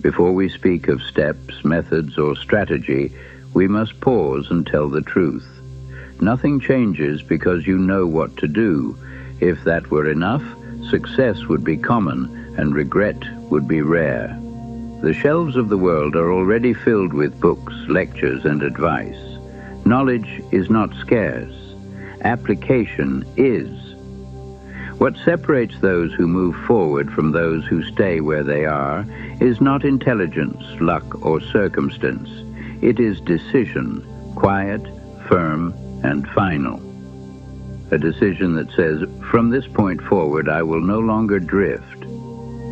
Before we speak of steps, methods, or strategy, we must pause and tell the truth. Nothing changes because you know what to do. If that were enough, success would be common and regret would be rare. The shelves of the world are already filled with books, lectures, and advice. Knowledge is not scarce. Application is. What separates those who move forward from those who stay where they are is not intelligence, luck, or circumstance. It is decision, quiet, firm, and final. A decision that says, from this point forward, I will no longer drift.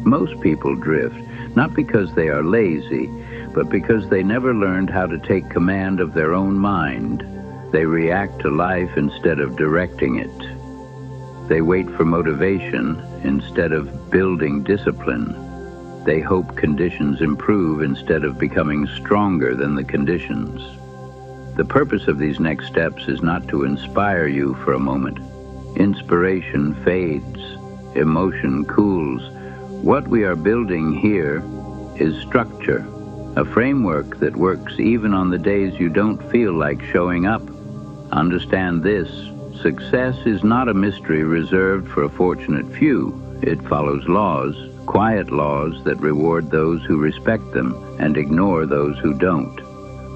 Most people drift, not because they are lazy, but because they never learned how to take command of their own mind. They react to life instead of directing it. They wait for motivation instead of building discipline. They hope conditions improve instead of becoming stronger than the conditions. The purpose of these next steps is not to inspire you for a moment. Inspiration fades. Emotion cools. What we are building here is structure, a framework that works even on the days you don't feel like showing up. Understand this: success is not a mystery reserved for a fortunate few. It follows laws, quiet laws that reward those who respect them and ignore those who don't.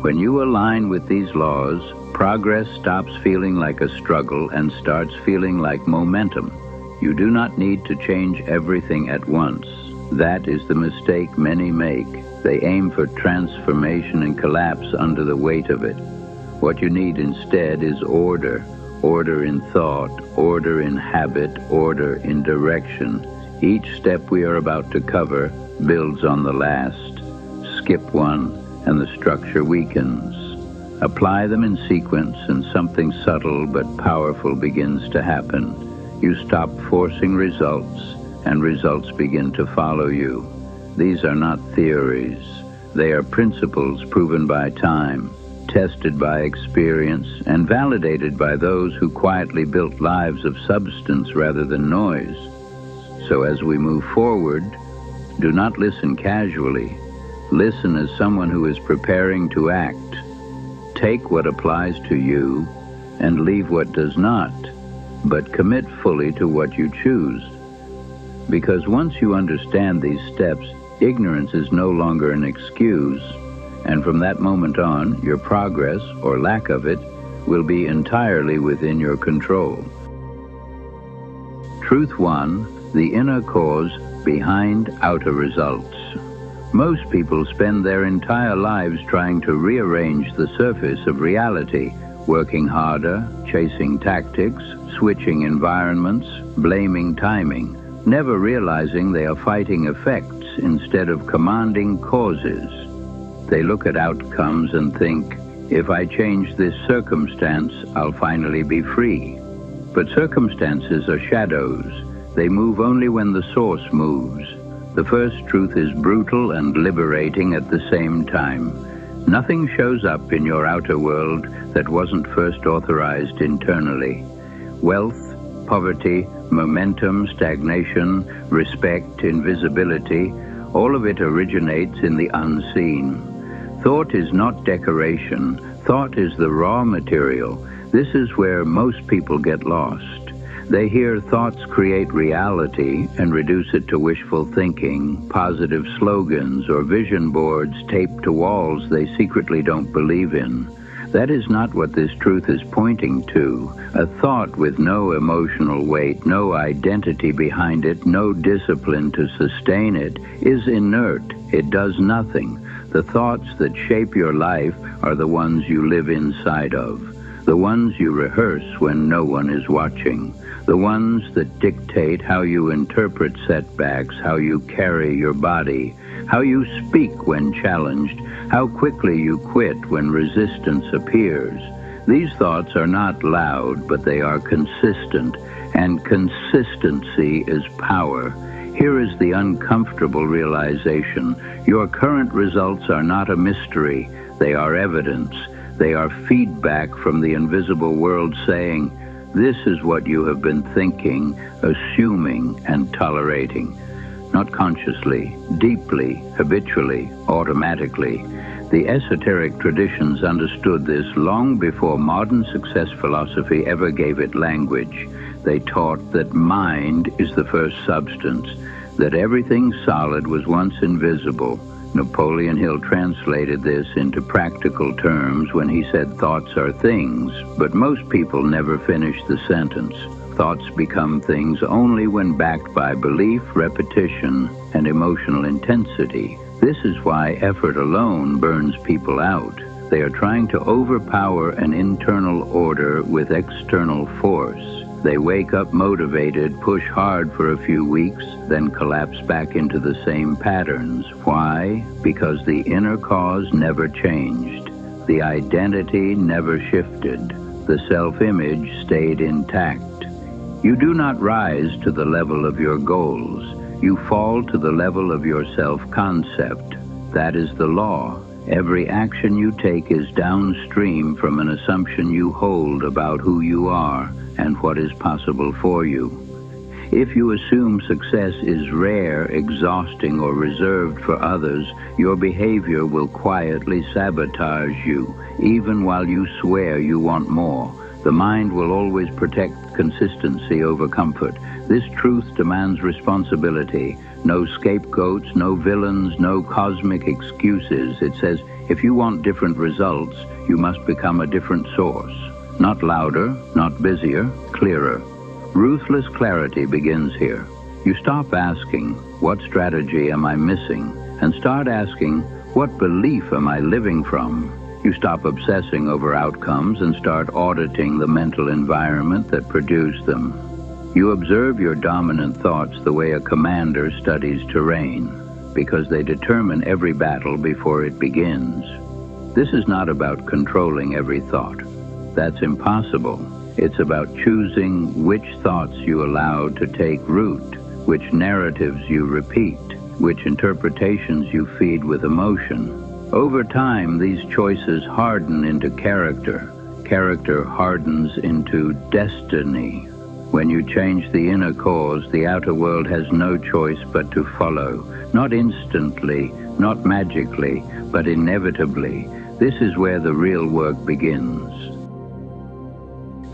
When you align with these laws, progress stops feeling like a struggle and starts feeling like momentum. You do not need to change everything at once. That is the mistake many make. They aim for transformation and collapse under the weight of it. What you need instead is order. Order in thought, order in habit, order in direction. Each step we are about to cover builds on the last. Skip one, and the structure weakens. Apply them in sequence, and something subtle but powerful begins to happen. You stop forcing results, and results begin to follow you. These are not theories. They are principles proven by time, tested by experience, and validated by those who quietly built lives of substance rather than noise. So as we move forward, do not listen casually. Listen as someone who is preparing to act. Take what applies to you and leave what does not, but commit fully to what you choose. Because once you understand these steps, ignorance is no longer an excuse, and from that moment on, your progress, or lack of it, will be entirely within your control. Truth 1, the inner cause behind outer results. Most people spend their entire lives trying to rearrange the surface of reality, working harder, chasing tactics, switching environments, blaming timing, never realizing they are fighting effects instead of commanding causes. They look at outcomes and think, if I change this circumstance, I'll finally be free. But circumstances are shadows. They move only when the source moves. The first truth is brutal and liberating at the same time. Nothing shows up in your outer world that wasn't first authorized internally. Wealth, poverty, momentum, stagnation, respect, invisibility, all of it originates in the unseen. Thought is not decoration. Thought is the raw material. This is where most people get lost. They hear thoughts create reality and reduce it to wishful thinking, positive slogans, or vision boards taped to walls they secretly don't believe in. That is not what this truth is pointing to. A thought with no emotional weight, no identity behind it, no discipline to sustain it, is inert. It does nothing. The thoughts that shape your life are the ones you live inside of, the ones you rehearse when no one is watching, the ones that dictate how you interpret setbacks, how you carry your body, how you speak when challenged, how quickly you quit when resistance appears. These thoughts are not loud, but they are consistent, and consistency is power. Here is the uncomfortable realization. Your current results are not a mystery. They are evidence. They are feedback from the invisible world saying, this is what you have been thinking, assuming, and tolerating. not consciously, deeply, habitually, automatically. The esoteric traditions understood this long before modern success philosophy ever gave it language. They taught that mind is the first substance, that everything solid was once invisible. Napoleon Hill translated this into practical terms when he said thoughts are things, but most people never finish the sentence. Thoughts become things only when backed by belief, repetition, and emotional intensity. This is why effort alone burns people out. They are trying to overpower an internal order with external force. They wake up motivated, push hard for a few weeks, then collapse back into the same patterns. Why? Because the inner cause never changed. The identity never shifted. The self-image stayed intact. You do not rise to the level of your goals. You fall to the level of your self-concept. That is the law. Every action you take is downstream from an assumption you hold about who you are and what is possible for you. If you assume success is rare, exhausting, or reserved for others, your behavior will quietly sabotage you, even while you swear you want more. The mind will always protect consistency over comfort. This truth demands responsibility. No scapegoats, no villains, no cosmic excuses. It says, if you want different results, you must become a different source. Not louder, not busier, clearer. Ruthless clarity begins here. You stop asking, what strategy am I missing? And start asking, what belief am I living from? You stop obsessing over outcomes and start auditing the mental environment that produced them. You observe your dominant thoughts the way a commander studies terrain, because they determine every battle before it begins. This is not about controlling every thought. That's impossible. It's about choosing which thoughts you allow to take root, which narratives you repeat, which interpretations you feed with emotion. Over time, these choices harden into character. Character hardens into destiny. When you change the inner cause, the outer world has no choice but to follow. Not instantly, not magically, but inevitably. This is where the real work begins.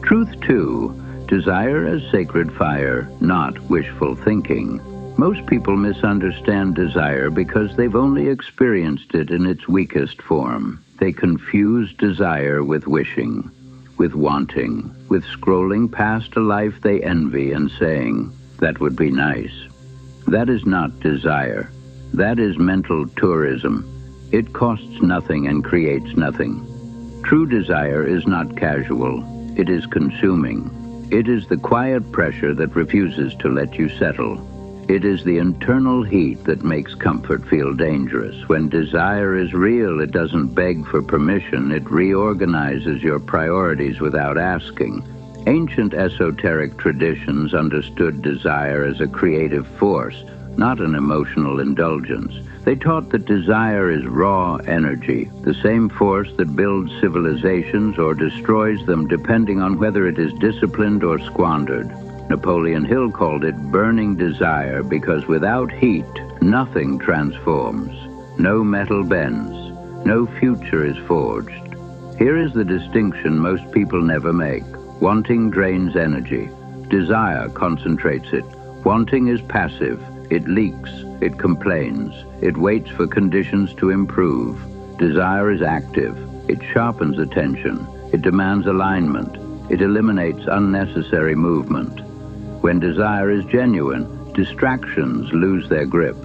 Truth 2. Desire as sacred fire, not wishful thinking. Most people misunderstand desire because they've only experienced it in its weakest form. They confuse desire with wishing, with wanting, with scrolling past a life they envy and saying, that would be nice. That is not desire. That is mental tourism. It costs nothing and creates nothing. True desire is not casual. It is consuming. It is the quiet pressure that refuses to let you settle. It is the internal heat that makes comfort feel dangerous. When desire is real, it doesn't beg for permission. It reorganizes your priorities without asking. Ancient esoteric traditions understood desire as a creative force, not an emotional indulgence. They taught that desire is raw energy, the same force that builds civilizations or destroys them depending on whether it is disciplined or squandered. Napoleon Hill called it burning desire because without heat, nothing transforms. No metal bends. No future is forged. Here is the distinction most people never make. Wanting drains energy. Desire concentrates it. Wanting is passive. It leaks. It complains. It waits for conditions to improve. Desire is active. It sharpens attention. It demands alignment. It eliminates unnecessary movement. When desire is genuine, distractions lose their grip,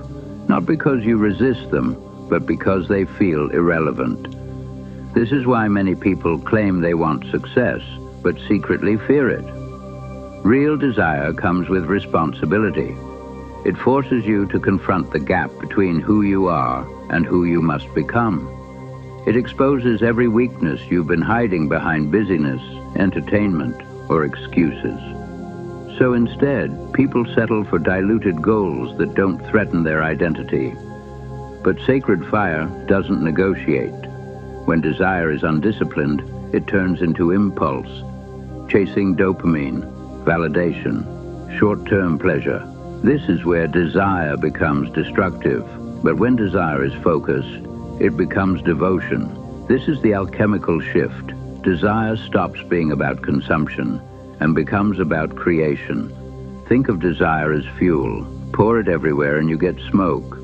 not because you resist them, but because they feel irrelevant. This is why many people claim they want success, but secretly fear it. Real desire comes with responsibility. It forces you to confront the gap between who you are and who you must become. It exposes every weakness you've been hiding behind busyness, entertainment, or excuses. So instead, people settle for diluted goals that don't threaten their identity. But sacred fire doesn't negotiate. When desire is undisciplined, it turns into impulse, chasing dopamine, validation, short-term pleasure. This is where desire becomes destructive. But when desire is focused, it becomes devotion. This is the alchemical shift. Desire stops being about consumption and becomes about creation. Think of desire as fuel. Pour it everywhere and you get smoke.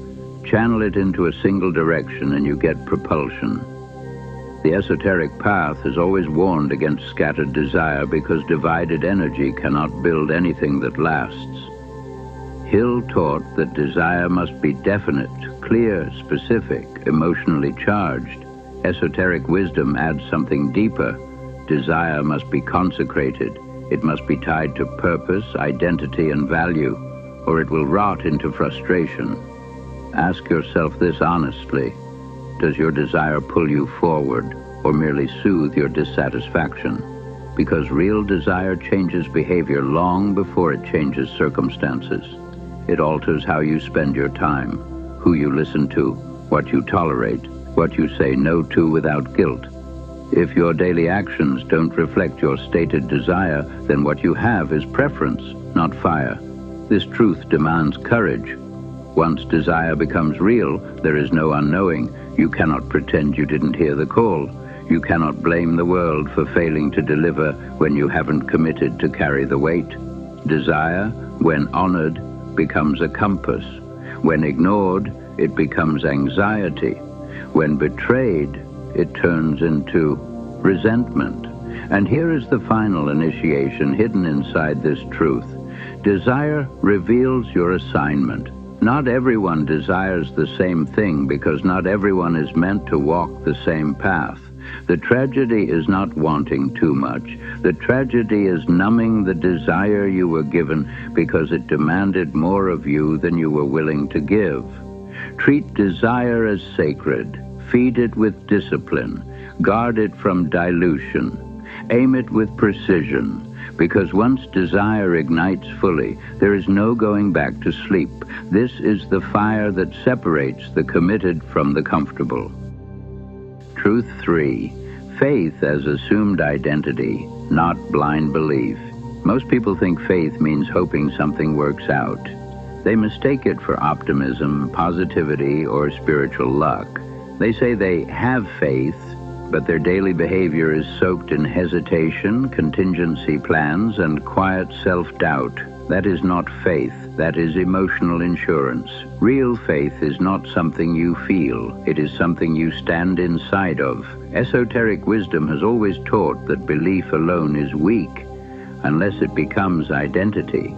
Channel it into a single direction and you get propulsion. The esoteric path has always warned against scattered desire because divided energy cannot build anything that lasts. Hill taught that desire must be definite, clear, specific, emotionally charged. Esoteric wisdom adds something deeper. Desire must be consecrated. It must be tied to purpose, identity, and value, or it will rot into frustration. Ask yourself this honestly. Does your desire pull you forward or merely soothe your dissatisfaction? Because real desire changes behavior long before it changes circumstances. It alters how you spend your time, who you listen to, what you tolerate, what you say no to without guilt. If your daily actions don't reflect your stated desire, then what you have is preference, not fire. This truth demands courage. Once desire becomes real, there is no unknowing. You cannot pretend you didn't hear the call. You cannot blame the world for failing to deliver when you haven't committed to carry the weight. Desire, when honored, becomes a compass. When ignored, it becomes anxiety. When betrayed, it turns into resentment. And here is the final initiation hidden inside this truth. Desire reveals your assignment. Not everyone desires the same thing because not everyone is meant to walk the same path. The tragedy is not wanting too much. The tragedy is numbing the desire you were given because it demanded more of you than you were willing to give. Treat desire as sacred. Feed it with discipline. Guard it from dilution. Aim it with precision. Because once desire ignites fully, there is no going back to sleep. This is the fire that separates the committed from the comfortable. Truth 3. Faith as assumed identity, not blind belief. Most people think faith means hoping something works out. They mistake it for optimism, positivity, or spiritual luck. They say they have faith, but their daily behavior is soaked in hesitation, contingency plans, and quiet self-doubt. That is not faith. That is emotional insurance. Real faith is not something you feel. It is something you stand inside of. Esoteric wisdom has always taught that belief alone is weak unless it becomes identity.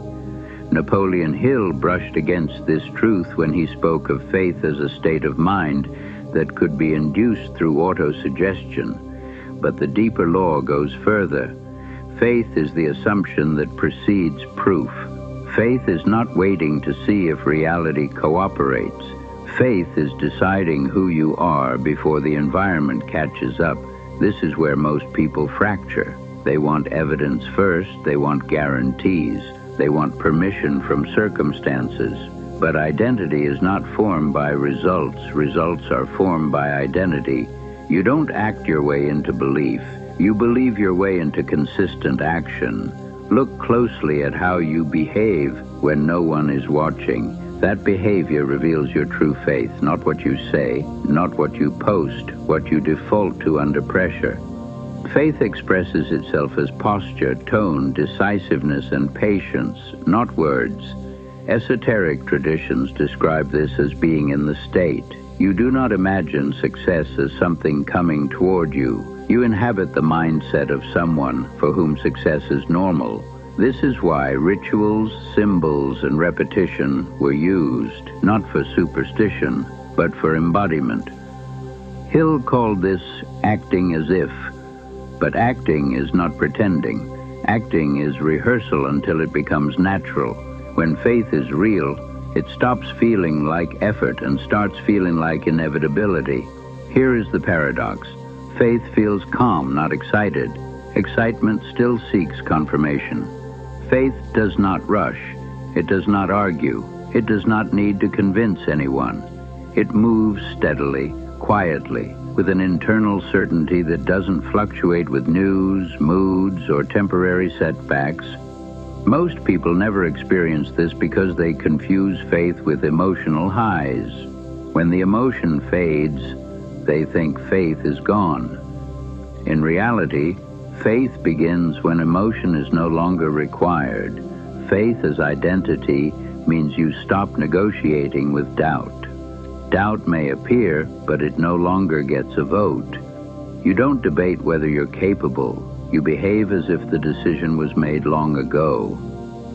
Napoleon Hill brushed against this truth when he spoke of faith as a state of mind that could be induced through autosuggestion. But the deeper law goes further. Faith is the assumption that precedes proof. Faith is not waiting to see if reality cooperates. Faith is deciding who you are before the environment catches up. This is where most people fracture. They want evidence first, they want guarantees, they want permission from circumstances. But identity is not formed by results. Results are formed by identity. You don't act your way into belief. You believe your way into consistent action. Look closely at how you behave when no one is watching. That behavior reveals your true faith, not what you say, not what you post, what you default to under pressure. Faith expresses itself as posture, tone, decisiveness, and patience, not words. Esoteric traditions describe this as being in the state. You do not imagine success as something coming toward you. You inhabit the mindset of someone for whom success is normal. This is why rituals, symbols, and repetition were used, not for superstition, but for embodiment. Hill called this acting as if, but acting is not pretending. Acting is rehearsal until it becomes natural. When faith is real, it stops feeling like effort and starts feeling like inevitability. Here is the paradox. Faith feels calm, not excited. Excitement still seeks confirmation. Faith does not rush. It does not argue. It does not need to convince anyone. It moves steadily, quietly, with an internal certainty that doesn't fluctuate with news, moods, or temporary setbacks. Most people never experience this because they confuse faith with emotional highs. When the emotion fades, they think faith is gone. In reality, faith begins when emotion is no longer required. Faith as identity means you stop negotiating with doubt. Doubt may appear, but it no longer gets a vote. You don't debate whether you're capable. You behave as if the decision was made long ago.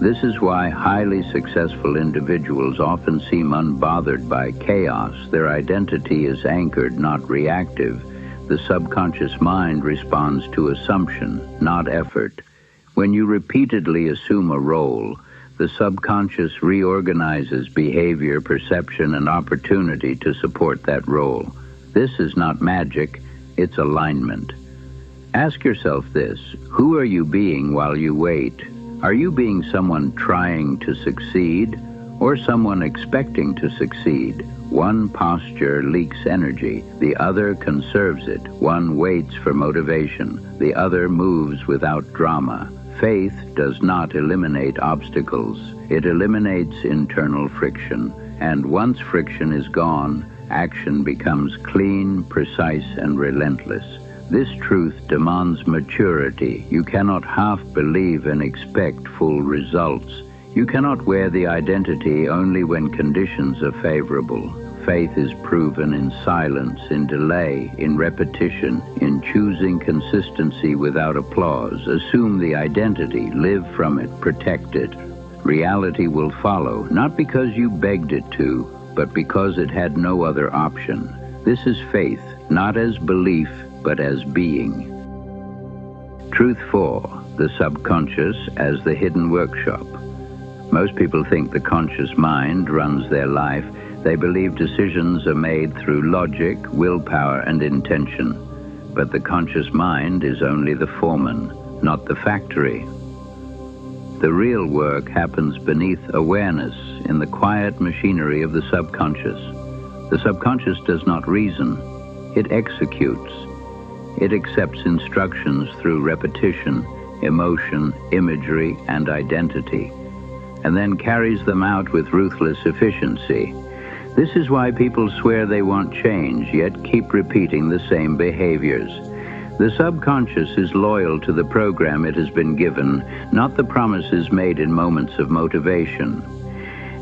This is why highly successful individuals often seem unbothered by chaos. Their identity is anchored, not reactive. The subconscious mind responds to assumption, not effort. When you repeatedly assume a role, the subconscious reorganizes behavior, perception, and opportunity to support that role. This is not magic, it's alignment. Ask yourself this: who are you being while you wait? Are you being someone trying to succeed or someone expecting to succeed? One posture leaks energy, the other conserves it. One waits for motivation, the other moves without drama. Faith does not eliminate obstacles. It eliminates internal friction. And once friction is gone, action becomes clean, precise, and relentless. This truth demands maturity. You cannot half believe and expect full results. You cannot wear the identity only when conditions are favorable. Faith is proven in silence, in delay, in repetition, in choosing consistency without applause. Assume the identity, live from it, protect it. Reality will follow, not because you begged it to, but because it had no other option. This is faith, not as belief, but as being. Truth 4. The subconscious as the hidden workshop. Most people think the conscious mind runs their life. They believe decisions are made through logic, willpower, and intention. But the conscious mind is only the foreman, not the factory. The real work happens beneath awareness, in the quiet machinery of the subconscious. The subconscious does not reason. It executes. It accepts instructions through repetition, emotion, imagery, and identity, and then carries them out with ruthless efficiency. This is why people swear they want change, yet keep repeating the same behaviors. The subconscious is loyal to the program it has been given, not the promises made in moments of motivation.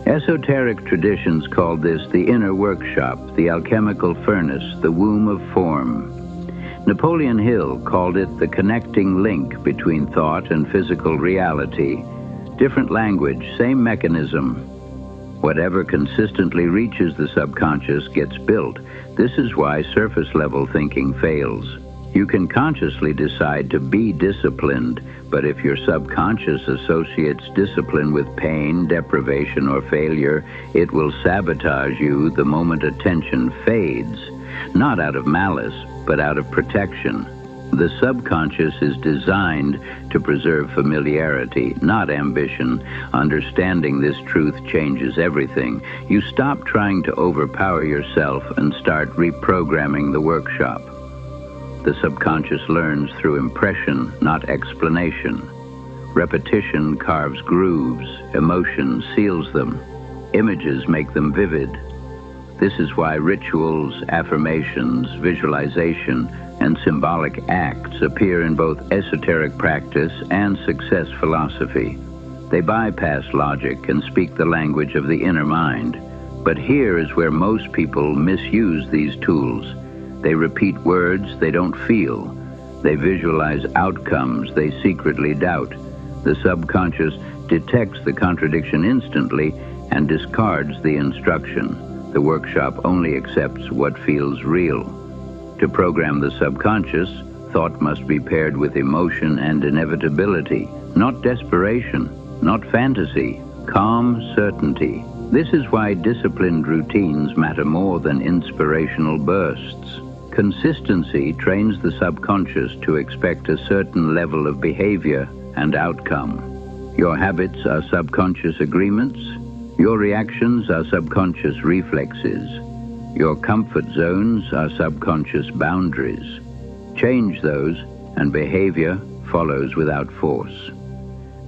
Esoteric traditions call this the inner workshop, the alchemical furnace, the womb of form. Napoleon Hill called it the connecting link between thought and physical reality. Different language, same mechanism. Whatever consistently reaches the subconscious gets built. This is why surface-level thinking fails. You can consciously decide to be disciplined, but if your subconscious associates discipline with pain, deprivation, or failure, it will sabotage you the moment attention fades, not out of malice, but out of protection. The subconscious is designed to preserve familiarity, not ambition. Understanding this truth changes everything. You stop trying to overpower yourself and start reprogramming the workshop. The subconscious learns through impression, not explanation. Repetition carves grooves, emotion seals them, images make them vivid. This is why rituals, affirmations, visualization, and symbolic acts appear in both esoteric practice and success philosophy. They bypass logic and speak the language of the inner mind. But here is where most people misuse these tools. They repeat words they don't feel. They visualize outcomes they secretly doubt. The subconscious detects the contradiction instantly and discards the instruction. The workshop only accepts what feels real. To program the subconscious, thought must be paired with emotion and inevitability, not desperation, not fantasy, calm certainty. This is why disciplined routines matter more than inspirational bursts. Consistency trains the subconscious to expect a certain level of behavior and outcome. Your habits are subconscious agreements. Your reactions are subconscious reflexes. Your comfort zones are subconscious boundaries. Change those, and behavior follows without force.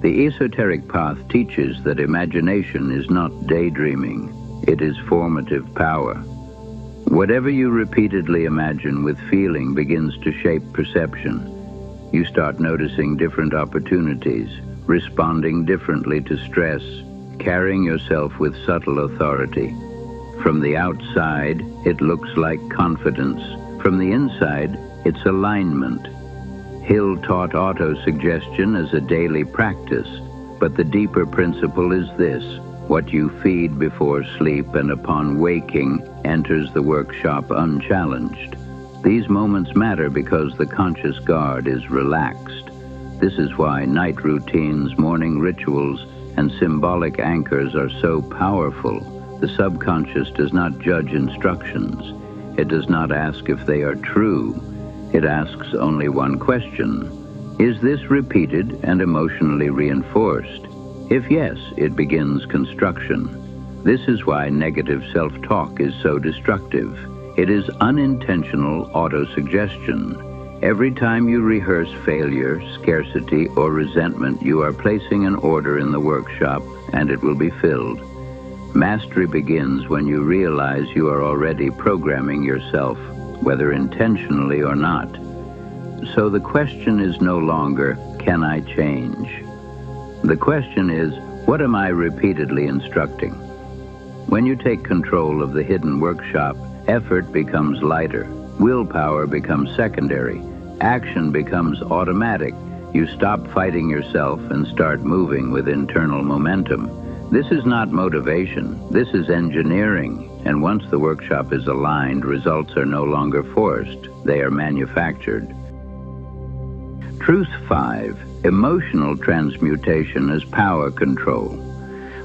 The esoteric path teaches that imagination is not daydreaming, it is formative power. Whatever you repeatedly imagine with feeling begins to shape perception. You start noticing different opportunities, responding differently to stress, carrying yourself with subtle authority. From the outside, it looks like confidence. From the inside, it's alignment. Hill taught autosuggestion as a daily practice, but the deeper principle is this: what you feed before sleep and upon waking enters the workshop unchallenged. These moments matter because the conscious guard is relaxed. This is why night routines, morning rituals, and symbolic anchors are so powerful. The subconscious does not judge instructions. It does not ask if they are true. It asks only one question: is this repeated and emotionally reinforced? If yes, it begins construction. This is why negative self-talk is so destructive. It is unintentional autosuggestion. Every time you rehearse failure, scarcity, or resentment, you are placing an order in the workshop, and it will be filled. Mastery begins when you realize you are already programming yourself, whether intentionally or not. So the question is no longer, can I change? The question is, what am I repeatedly instructing? When you take control of the hidden workshop, effort becomes lighter, willpower becomes secondary, action becomes automatic. You stop fighting yourself and start moving with internal momentum. This is not motivation, this is engineering, and once the workshop is aligned, results are no longer forced, they are manufactured. Truth 5. Emotional transmutation as power control.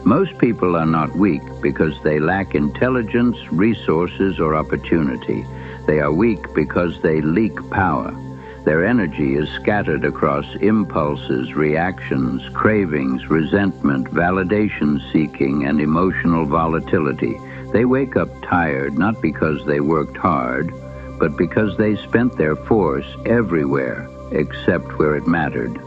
Most people are not weak because they lack intelligence, resources, or opportunity. They are weak because they leak power. Their energy is scattered across impulses, reactions, cravings, resentment, validation seeking, and emotional volatility. They wake up tired not because they worked hard, but because they spent their force everywhere except where it mattered.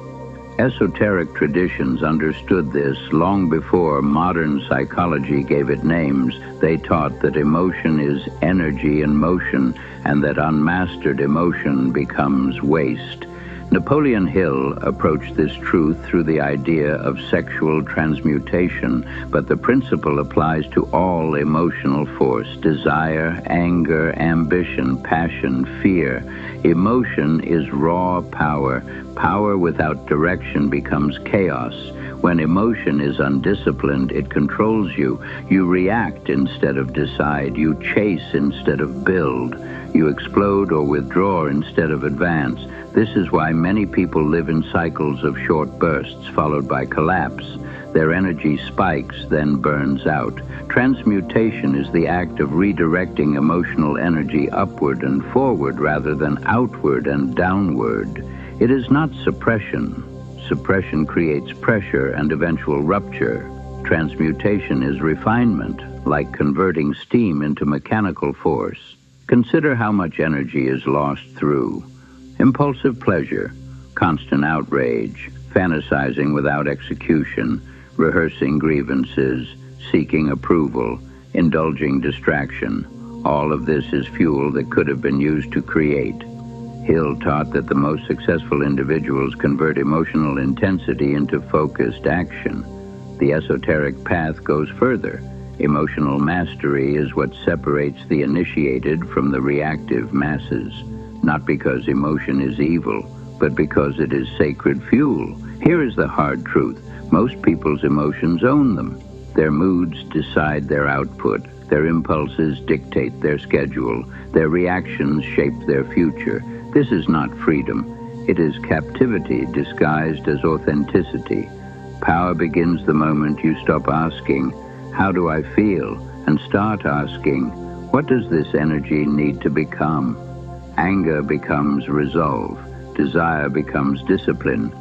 Esoteric traditions understood this long before modern psychology gave it names. They taught that emotion is energy in motion and that unmastered emotion becomes waste. Napoleon Hill approached this truth through the idea of sexual transmutation, but the principle applies to all emotional force: desire, anger, ambition, passion, fear. Emotion is raw power. Power without direction becomes chaos. When emotion is undisciplined, it controls you. You react instead of decide. You chase instead of build. You explode or withdraw instead of advance. This is why many people live in cycles of short bursts followed by collapse. Their energy spikes, then burns out. Transmutation is the act of redirecting emotional energy upward and forward rather than outward and downward. It is not suppression. Suppression creates pressure and eventual rupture. Transmutation is refinement, like converting steam into mechanical force. Consider how much energy is lost through impulsive pleasure, constant outrage, fantasizing without execution, rehearsing grievances, seeking approval, indulging distraction. All of this is fuel that could have been used to create. Hill taught that the most successful individuals convert emotional intensity into focused action. The esoteric path goes further. Emotional mastery is what separates the initiated from the reactive masses, not because emotion is evil, but because it is sacred fuel. Here is the hard truth. Most people's emotions own them. Their moods decide their output. Their impulses dictate their schedule. Their reactions shape their future. This is not freedom. It is captivity disguised as authenticity. Power begins the moment you stop asking, "How do I feel?" and start asking, "What does this energy need to become?" Anger becomes resolve. Desire becomes discipline.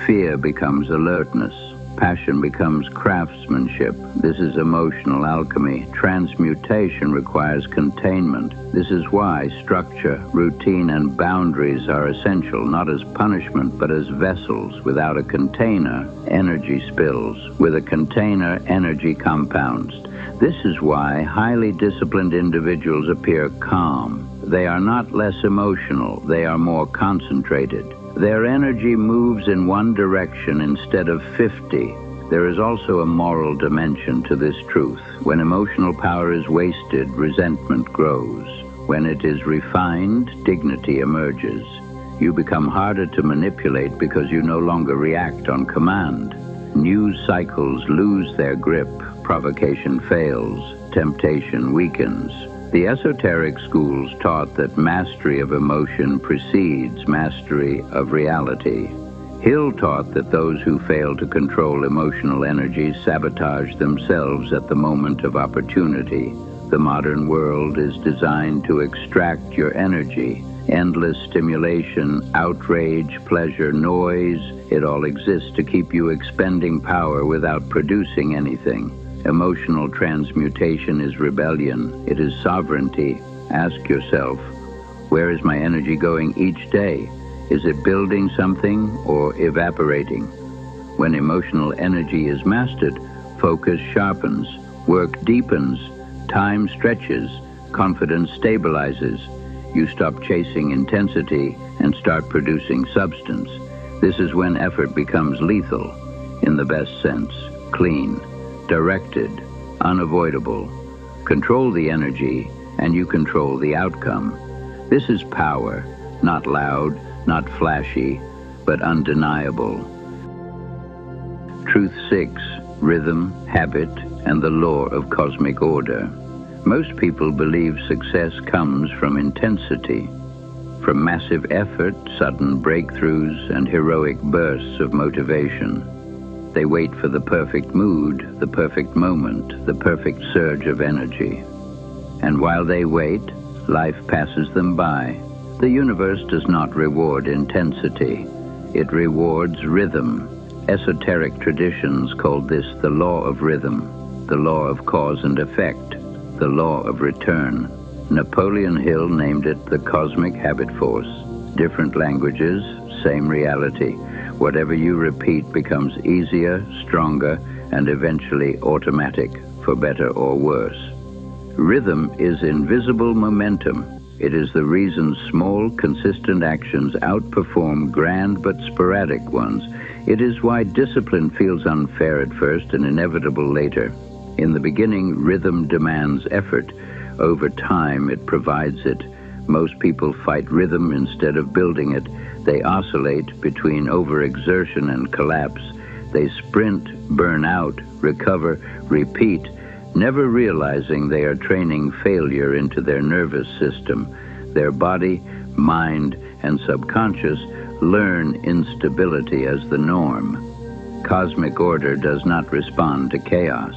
Fear becomes alertness. Passion becomes craftsmanship. This is emotional alchemy. Transmutation requires containment. This is why structure, routine, and boundaries are essential, not as punishment, but as vessels. Without a container, energy spills. With a container, energy compounds. This is why highly disciplined individuals appear calm. They are not less emotional, they are more concentrated. Their energy moves in one direction instead of 50. There is also a moral dimension to this truth. When emotional power is wasted, resentment grows. When it is refined, dignity emerges. You become harder to manipulate because you no longer react on command. News cycles lose their grip. Provocation fails. Temptation weakens. The esoteric schools taught that mastery of emotion precedes mastery of reality. Hill taught that those who fail to control emotional energy sabotage themselves at the moment of opportunity. The modern world is designed to extract your energy. Endless stimulation, outrage, pleasure, noise, it all exists to keep you expending power without producing anything. Emotional transmutation is rebellion. It is sovereignty. Ask yourself, where is my energy going each day? Is it building something or evaporating? When emotional energy is mastered, focus sharpens, work deepens, time stretches, confidence stabilizes. You stop chasing intensity and start producing substance. This is when effort becomes lethal, in the best sense, clean, directed, unavoidable. Control the energy, and you control the outcome. This is power, not loud, not flashy, but undeniable. Truth 6, Rhythm, Habit, and the Law of Cosmic Order. Most people believe success comes from intensity, from massive effort, sudden breakthroughs, and heroic bursts of motivation. They wait for the perfect mood, the perfect moment, the perfect surge of energy. And while they wait, life passes them by. The universe does not reward intensity. It rewards rhythm. Esoteric traditions called this the law of rhythm, the law of cause and effect, the law of return. Napoleon Hill named it the cosmic habit force. Different languages, same reality. Whatever you repeat becomes easier, stronger, and eventually automatic, for better or worse. Rhythm is invisible momentum. It is the reason small, consistent actions outperform grand but sporadic ones. It is why discipline feels unfair at first and inevitable later. In the beginning, rhythm demands effort. Over time, it provides it. Most people fight rhythm instead of building it. They oscillate between overexertion and collapse. They sprint, burn out, recover, repeat, never realizing they are training failure into their nervous system. Their body, mind, and subconscious learn instability as the norm. Cosmic order does not respond to chaos.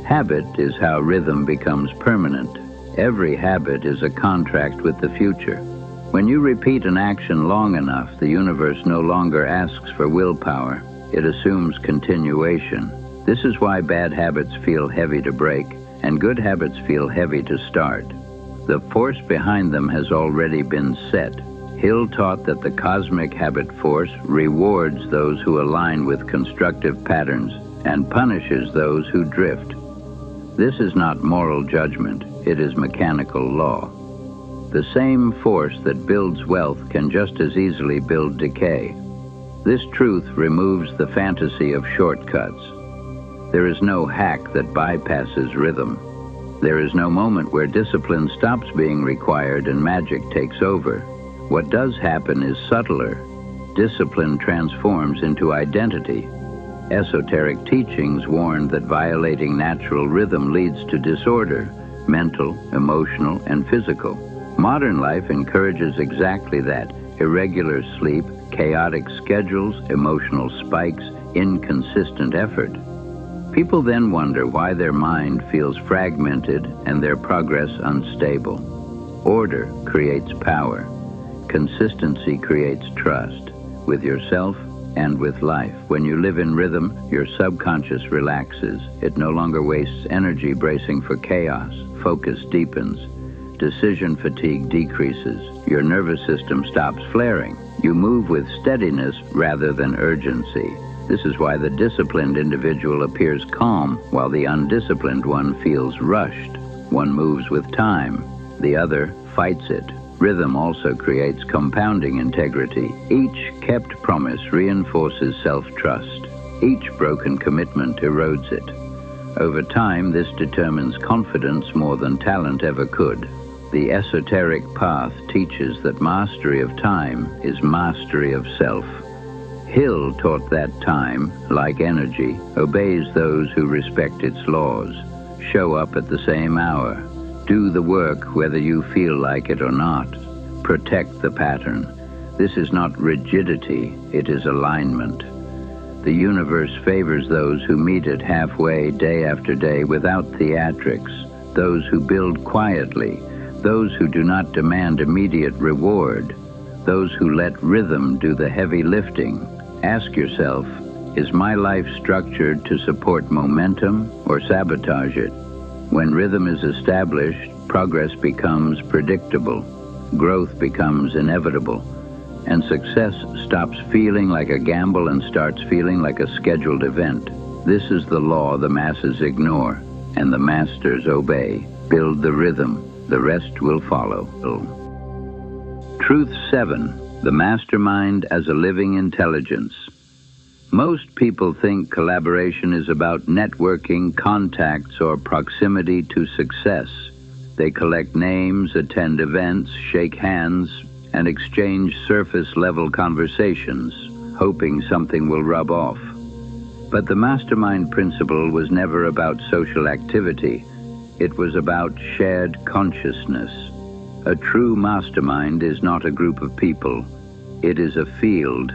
Habit is how rhythm becomes permanent. Every habit is a contract with the future. When you repeat an action long enough, the universe no longer asks for willpower. It assumes continuation. This is why bad habits feel heavy to break, and good habits feel heavy to start. The force behind them has already been set. Hill taught that the cosmic habit force rewards those who align with constructive patterns and punishes those who drift. This is not moral judgment, it is mechanical law. The same force that builds wealth can just as easily build decay. This truth removes the fantasy of shortcuts. There is no hack that bypasses rhythm. There is no moment where discipline stops being required and magic takes over. What does happen is subtler. Discipline transforms into identity. Esoteric teachings warn that violating natural rhythm leads to disorder, mental, emotional, and physical. Modern life encourages exactly that: irregular sleep, chaotic schedules, emotional spikes, inconsistent effort. People then wonder why their mind feels fragmented and their progress unstable. Order creates power. Consistency creates trust with yourself and with life. When you live in rhythm, your subconscious relaxes. It no longer wastes energy bracing for chaos. Focus deepens. Decision fatigue decreases. Your nervous system stops flaring. You move with steadiness rather than urgency. This is why the disciplined individual appears calm, while the undisciplined one feels rushed. One moves with time, the other fights it. Rhythm also creates compounding integrity. Each kept promise reinforces self-trust. Each broken commitment erodes it. Over time, this determines confidence more than talent ever could. The esoteric path teaches that mastery of time is mastery of self. Hill taught that time, like energy, obeys those who respect its laws. Show up at the same hour. Do the work whether you feel like it or not. Protect the pattern. This is not rigidity, it is alignment. The universe favors those who meet it halfway day after day without theatrics, those who build quietly, those who do not demand immediate reward, those who let rhythm do the heavy lifting. Ask yourself, is my life structured to support momentum or sabotage it? When rhythm is established, progress becomes predictable, growth becomes inevitable, and success stops feeling like a gamble and starts feeling like a scheduled event. This is the law the masses ignore, and the masters obey. Build the rhythm, the rest will follow. Truth 7. The mastermind as a living intelligence. Most people think collaboration is about networking, contacts, or proximity to success. They collect names, attend events, shake hands, and exchange surface-level conversations, hoping something will rub off. But the mastermind principle was never about social activity. It was about shared consciousness. A true mastermind is not a group of people. It is a field.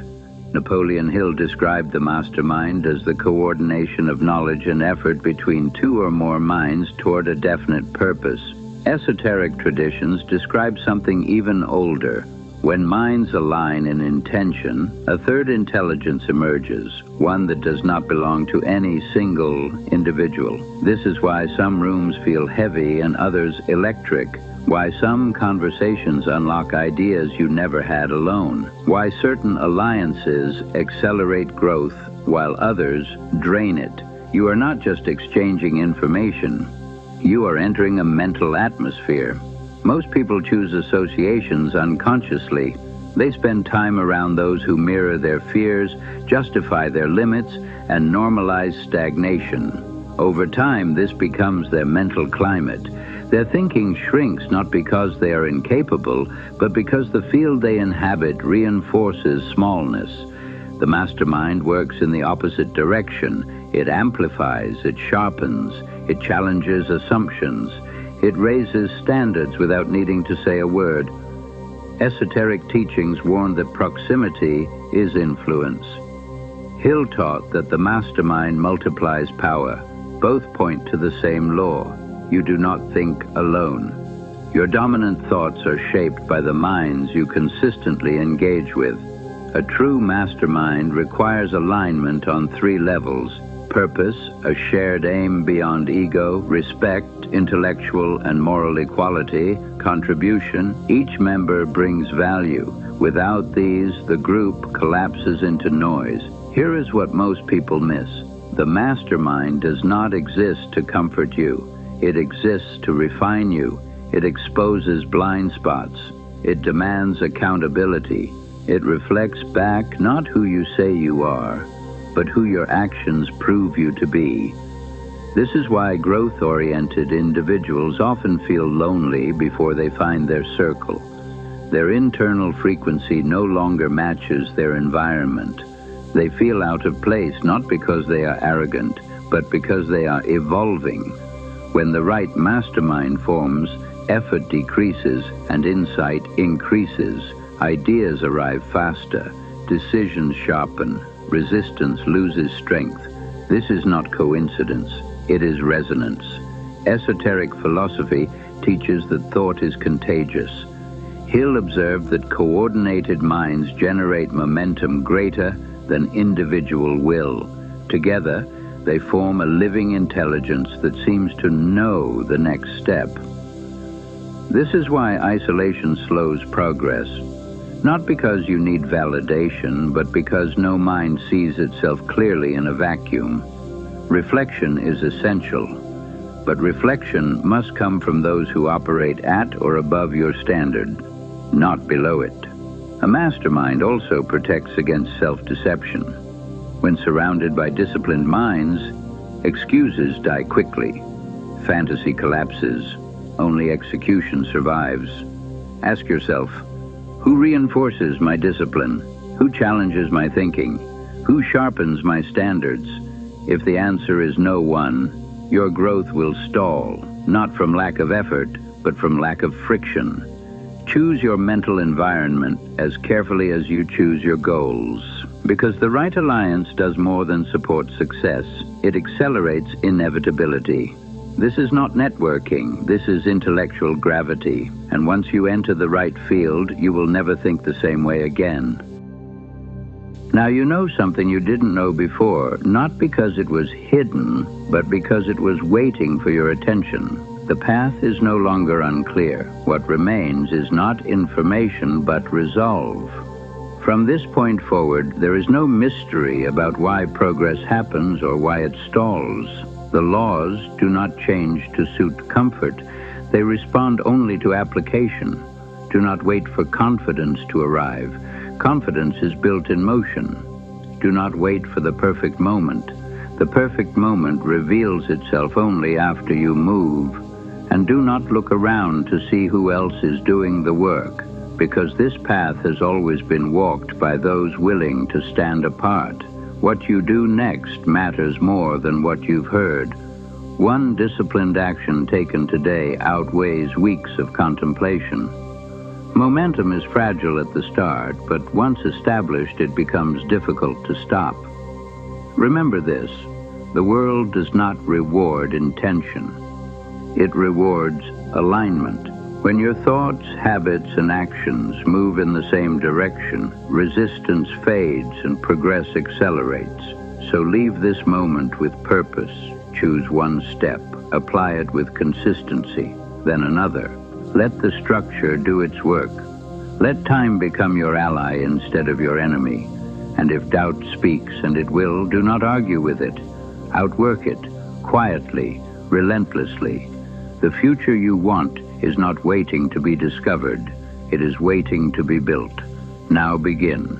Napoleon Hill described the mastermind as the coordination of knowledge and effort between two or more minds toward a definite purpose. Esoteric traditions describe something even older. When minds align in intention, a third intelligence emerges, one that does not belong to any single individual. This is why some rooms feel heavy and others electric, why some conversations unlock ideas you never had alone, why certain alliances accelerate growth while others drain it. You are not just exchanging information, you are entering a mental atmosphere. Most people choose associations unconsciously. They spend time around those who mirror their fears, justify their limits, and normalize stagnation. Over time, this becomes their mental climate. Their thinking shrinks not because they are incapable, but because the field they inhabit reinforces smallness. The mastermind works in the opposite direction. It amplifies, it sharpens, it challenges assumptions. It raises standards without needing to say a word. Esoteric teachings warn that proximity is influence. Hill taught that the mastermind multiplies power. Both point to the same law. You do not think alone. Your dominant thoughts are shaped by the minds you consistently engage with. A true mastermind requires alignment on 3 levels: purpose, a shared aim beyond ego; respect, intellectual and moral equality; contribution, each member brings value. Without these, the group collapses into noise. Here is what most people miss. The mastermind does not exist to comfort you. It exists to refine you. It exposes blind spots. It demands accountability. It reflects back not who you say you are, but who your actions prove you to be. This is why growth-oriented individuals often feel lonely before they find their circle. Their internal frequency no longer matches their environment. They feel out of place not because they are arrogant, but because they are evolving. When the right mastermind forms, effort decreases and insight increases. Ideas arrive faster, decisions sharpen, resistance loses strength. This is not coincidence, it is resonance. Esoteric philosophy teaches that thought is contagious. Hill observed that coordinated minds generate momentum greater than individual will. Together, they form a living intelligence that seems to know the next step. This is why isolation slows progress. Not because you need validation, but because no mind sees itself clearly in a vacuum. Reflection is essential, but reflection must come from those who operate at or above your standard, not below it. A mastermind also protects against self-deception. When surrounded by disciplined minds, excuses die quickly. Fantasy collapses. Only execution survives. Ask yourself, who reinforces my discipline? Who challenges my thinking? Who sharpens my standards? If the answer is no one, your growth will stall, not from lack of effort, but from lack of friction. Choose your mental environment as carefully as you choose your goals, because the right alliance does more than support success. It accelerates inevitability. This is not networking, this is intellectual gravity, and once you enter the right field, you will never think the same way again. Now you know something you didn't know before, not because it was hidden, but because it was waiting for your attention. The path is no longer unclear. What remains is not information, but resolve. From this point forward, there is no mystery about why progress happens or why it stalls. The laws do not change to suit comfort. They respond only to application. Do not wait for confidence to arrive. Confidence is built in motion. Do not wait for the perfect moment. The perfect moment reveals itself only after you move. And do not look around to see who else is doing the work, because this path has always been walked by those willing to stand apart. What you do next matters more than what you've heard. One disciplined action taken today outweighs weeks of contemplation. Momentum is fragile at the start, but once established, it becomes difficult to stop. Remember this: the world does not reward intention. It rewards alignment. When your thoughts, habits, and actions move in the same direction, resistance fades and progress accelerates. So leave this moment with purpose. Choose one step, apply it with consistency, then another. Let the structure do its work. Let time become your ally instead of your enemy. And if doubt speaks, and it will, do not argue with it. Outwork it, quietly, relentlessly. The future you want is not waiting to be discovered. It is waiting to be built. Now begin.